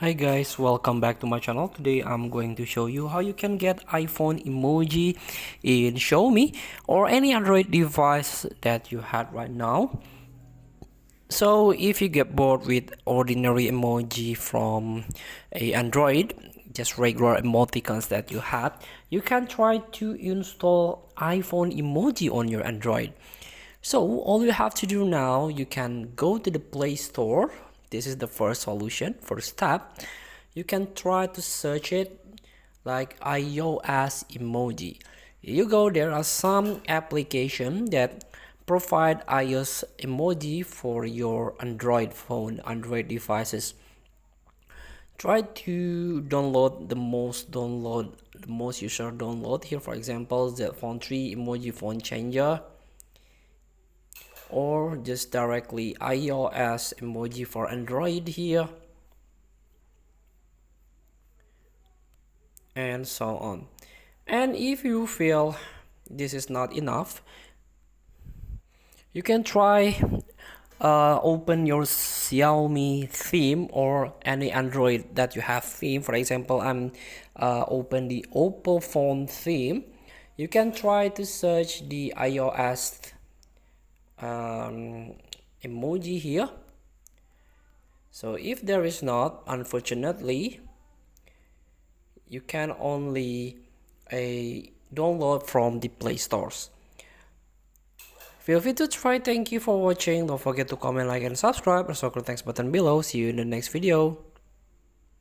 Hi guys, welcome back to my channel. Today I'm going to show you how you can get iPhone emoji in Xiaomi or any Android device that you had right now. So if you get bored with ordinary emoji from a Android, just regular emoticons that you had, you can try to install iPhone emoji on your Android. So all you have to do now, you can go to the Play Store. This is the first solution, first step. You can try to search it like iOS emoji. You go, there are some applications that provide iOS emoji for your Android phone, Android devices. Try to the most user download here, for example, the phone 3 emoji phone changer, or just directly iOS emoji for Android here, and so on. And if you feel this is not enough, you can try open your Xiaomi theme or any Android that you have theme. For example, I'm open the Oppo phone theme. You can try to search the iOS emoji here. So if there is not, unfortunately, you can only download from the Play Stores. Feel free to try. Thank you for watching. Don't forget to comment, like, and subscribe. Also, click the thanks button below. See you in the next video.